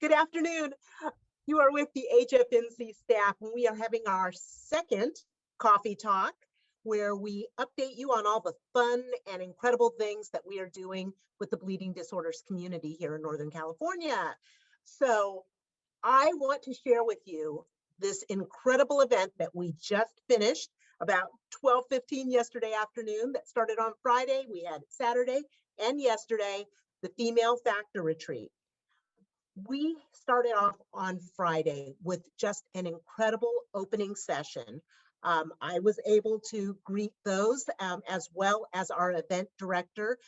Good afternoon. You are with the HFNC staff, and we are having our second coffee talk where we update you on all the fun and incredible things that we are doing with the bleeding disorders community here in Northern California. So I want to share with you this incredible event that we just finished about 12:15 yesterday afternoon that started on Friday. We had Saturday and yesterday, the Female Factor Retreat. We started off on Friday with just an incredible opening session. I was able to greet those as well as our event director,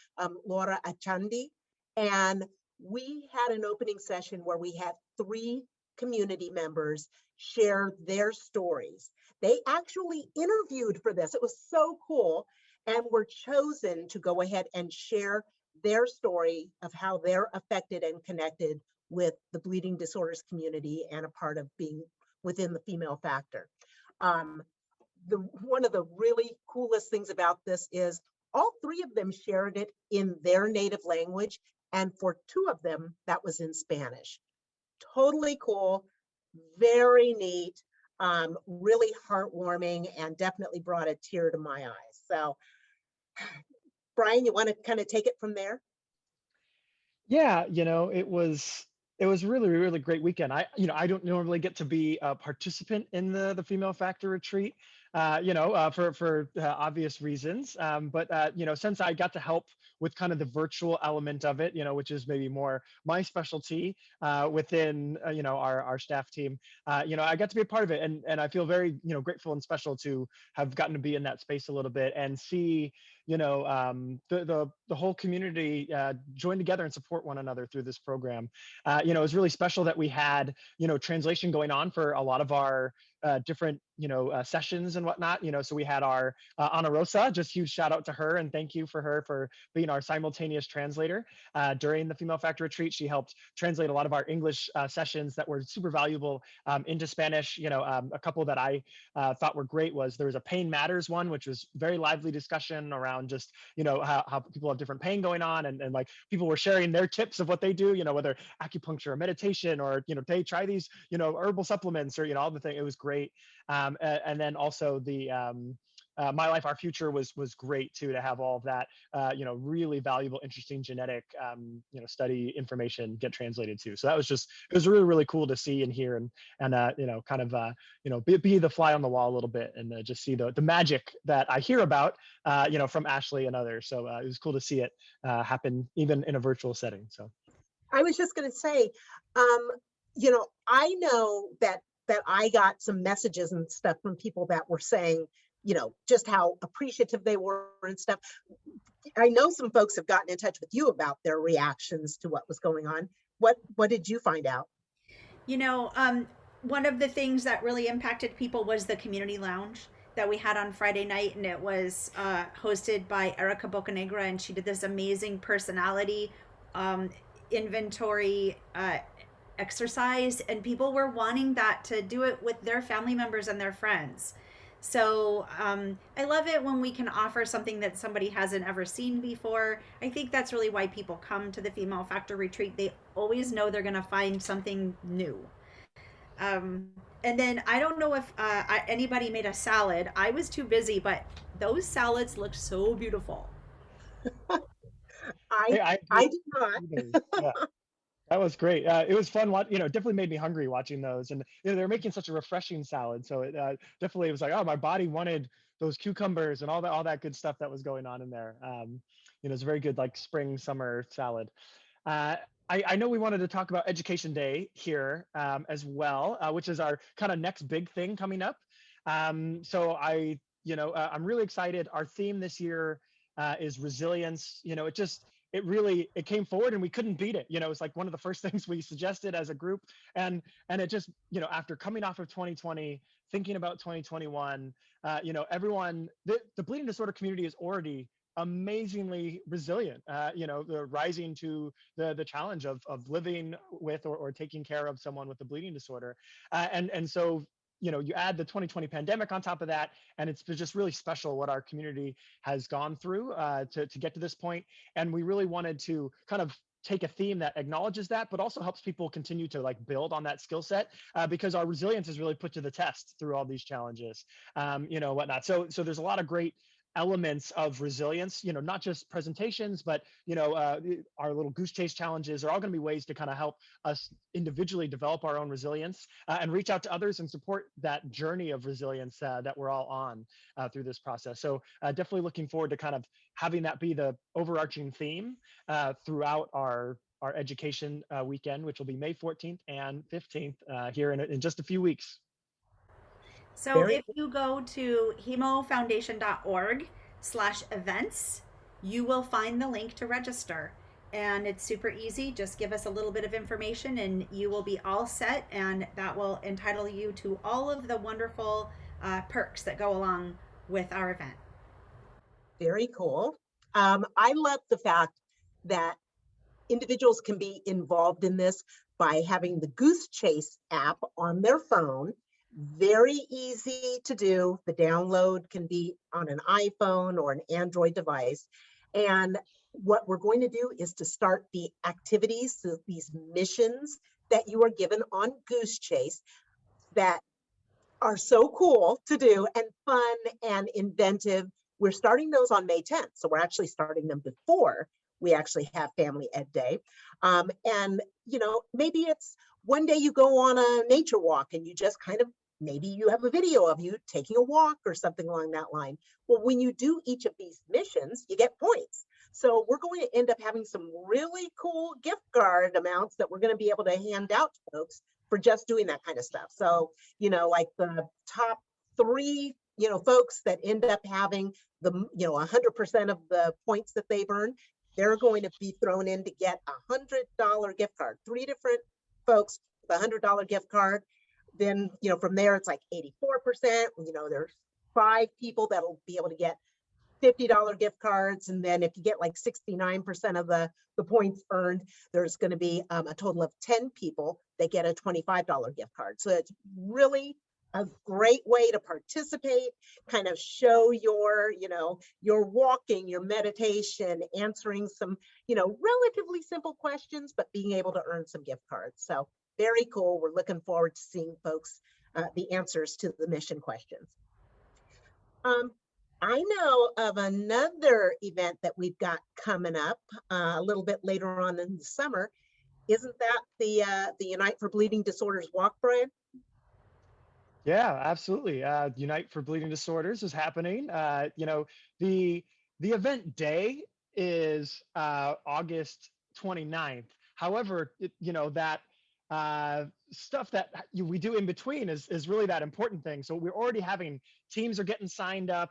Laura Achandi. And we had an opening session where we had 3 community members share their stories. They actually interviewed for this. It was so cool, and were chosen to go ahead and share their story of how they're affected and connected with the bleeding disorders community and a part of being within the Female Factor. One of the really coolest things about this is all 3 of them shared it in their native language, and for 2 of them, that was in Spanish. Totally cool, very neat, really heartwarming, and definitely brought a tear to my eyes. So, Brian, you want to kind of take it from there? Yeah, it was really great weekend. I don't normally get to be a participant in the Female Factor Retreat, for obvious reasons. But since I got to help with kind of the virtual element of it, which is maybe more my specialty within our staff team, I got to be a part of it, and I feel very grateful and special to have gotten to be in that space a little bit and see the whole community join together and support one another through this program. It was really special that we had translation going on for a lot of our different sessions and whatnot. So we had our Ana Rosa, just huge shout out to her and thank you for her for being our simultaneous translator during the Female Factor Retreat. She helped translate a lot of our English sessions that were super valuable into Spanish. A couple that I thought were great was there was a Pain Matters one, which was very lively discussion around just how people have different pain going on, and like people were sharing their tips of what they do, whether acupuncture or meditation, or they try these herbal supplements, or all the things. It was great. And then also the My Life, Our Future was great too, to have all of that really valuable, interesting genetic study information get translated too. So it was really cool to see and hear, and kind of be the fly on the wall a little bit, and just see the magic that I hear about from Ashley and others. So it was cool to see it happen even in a virtual setting. So I was just going to say, I know that I got some messages and stuff from people that were saying, just how appreciative they were and stuff. I know some folks have gotten in touch with you about their reactions to what was going on. What did you find out? One of the things that really impacted people was the community lounge that we had on Friday night, and it was hosted by Erica Bocanegra, and she did this amazing personality inventory exercise, and people were wanting that to do it with their family members and their friends. So I love it when we can offer something that somebody hasn't ever seen before. I think that's really why people come to the Female Factor Retreat. They always know they're going to find something new. And then I don't know if anybody made a salad. I was too busy, but those salads looked so beautiful. I did not. Yeah. That was great. It was fun. Definitely made me hungry watching those, and they're making such a refreshing salad. So it definitely was like, oh, my body wanted those cucumbers and all that good stuff that was going on in there. It's a very good like spring summer salad. I know we wanted to talk about Education Day here as well, which is our kind of next big thing coming up. So I'm really excited. Our theme this year is resilience. It came forward and we couldn't beat it. It's like one of the first things we suggested as a group, and it just, after coming off of 2020, thinking about 2021, everyone, the bleeding disorder community is already amazingly resilient, they're rising to the challenge of living with or taking care of someone with a bleeding disorder. And so you add the 2020 pandemic on top of that, and it's just really special what our community has gone through to get to this point. And we really wanted to kind of take a theme that acknowledges that, but also helps people continue to like build on that skill set, because our resilience is really put to the test through all these challenges, whatnot. So there's a lot of great elements of resilience, not just presentations, but, our little goose chase challenges are all going to be ways to kind of help us individually develop our own resilience, and reach out to others and support that journey of resilience that we're all on through this process. So definitely looking forward to kind of having that be the overarching theme throughout our education weekend, which will be May 14th and 15th here in just a few weeks. So Very if you go to hemofoundation.org/events, you will find the link to register. And it's super easy. Just give us a little bit of information and you will be all set. And that will entitle you to all of the wonderful perks that go along with our event. Very cool. I love the fact that individuals can be involved in this by having the Goose Chase app on their phone. Very easy to do. The download can be on an iPhone or an Android device. And what we're going to do is to start the activities, so these missions that you are given on Goose Chase that are so cool to do and fun and inventive. We're starting those on May 10th. So we're actually starting them before we actually have Family Ed Day. And, maybe it's one day you go on a nature walk and you just maybe you have a video of you taking a walk or something along that line. Well, when you do each of these missions, you get points. So we're going to end up having some really cool gift card amounts that we're going to be able to hand out to folks for just doing that kind of stuff. So, like the top 3, folks that end up having the, 100% of the points that they've earned, they're going to be thrown in to get $100 gift card. 3 different folks with $100 gift card. Then, from there, it's like 84%. There's 5 people that'll be able to get $50 gift cards. And then if you get like 69% of the points earned, there's going to be a total of 10 people that get a $25 gift card. So it's really a great way to participate, kind of show your walking, your meditation, answering some, relatively simple questions, but being able to earn some gift cards. So very cool. We're looking forward to seeing folks, the answers to the mission questions. I know of another event that we've got coming up a little bit later on in the summer. Isn't that the Unite for Bleeding Disorders walk, Brian? Yeah, absolutely. Unite for Bleeding Disorders is happening. The event day is August 29th. However, that stuff that we do in between is really that important thing. So we're already having teams are getting signed up.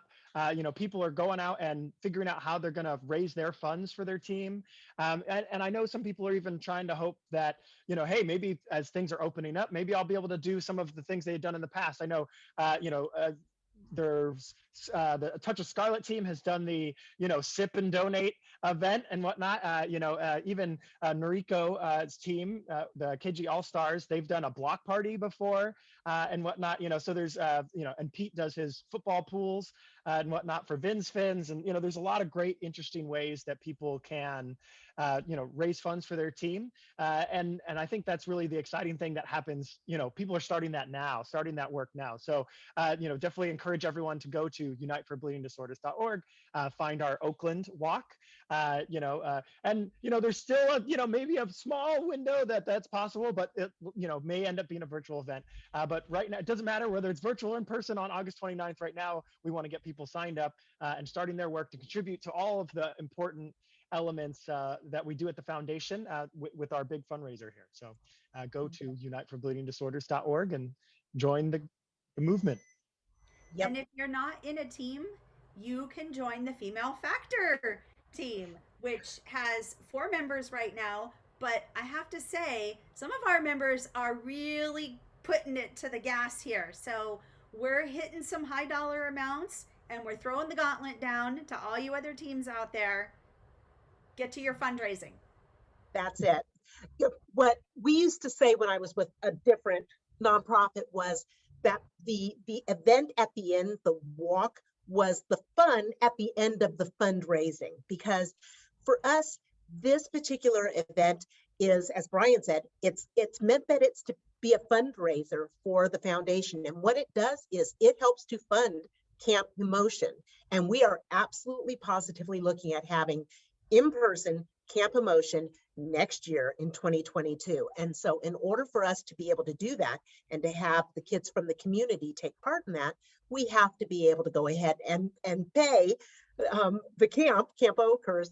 People are going out and figuring out how they're going to raise their funds for their team. And I know some people are even trying to hope that, hey, maybe as things are opening up, maybe I'll be able to do some of the things they had done in the past. I know, there's the Touch of Scarlet team has done the sip and donate event and whatnot. Even Noriko's team, the KG All Stars, they've done a block party before and whatnot. So there's and Pete does his football pools and whatnot for Vin's Fins, and there's a lot of great interesting ways that people can raise funds for their team, and I think that's really the exciting thing that happens. People are starting that work now. So definitely encourage everyone to go to uniteforbleedingdisorders.org, find our Oakland walk, and there's still maybe a small window that's possible, but it may end up being a virtual event. But right now, it doesn't matter whether it's virtual or in person on August 29th. Right now, we want to get people signed up and starting their work to contribute to all of the important elements that we do at the foundation with our big fundraiser here. So go to uniteforbleedingdisorders.org and join the movement. Yep. And if you're not in a team, you can join the Female Factor team, which has 4 members right now. But I have to say, some of our members are really putting it to the gas here. So we're hitting some high dollar amounts and we're throwing the gauntlet down to all you other teams out there. Get to your fundraising. That's it. What we used to say when I was with a different nonprofit was that the event at the end, the walk, was the fun at the end of the fundraising. Because for us, this particular event is, as Brian said, it's meant that it's to be a fundraiser for the foundation. And what it does is it helps to fund Camp Emotion. And we are absolutely positively looking at having in-person Camp Emotion next year in 2022. And so in order for us to be able to do that and to have the kids from the community take part in that, we have to be able to go ahead and pay the Camp Oakers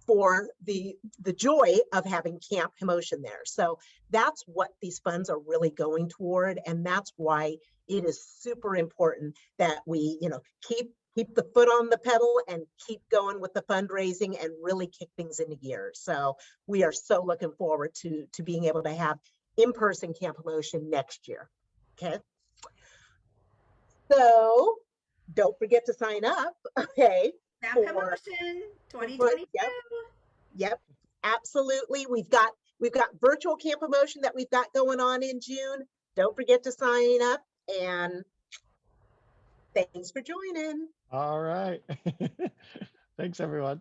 for the joy of having Camp Emotion there. So that's what these funds are really going toward. And that's why it is super important that we, keep the foot on the pedal and keep going with the fundraising and really kick things into gear. So we are so looking forward to being able to have in-person Camp Emotion next year. Okay. So don't forget to sign up. Okay. Camp Emotion 2022. Yep, absolutely. We've got virtual Camp Emotion that we've got going on in June. Don't forget to sign up, and thanks for joining. All right. Thanks, everyone.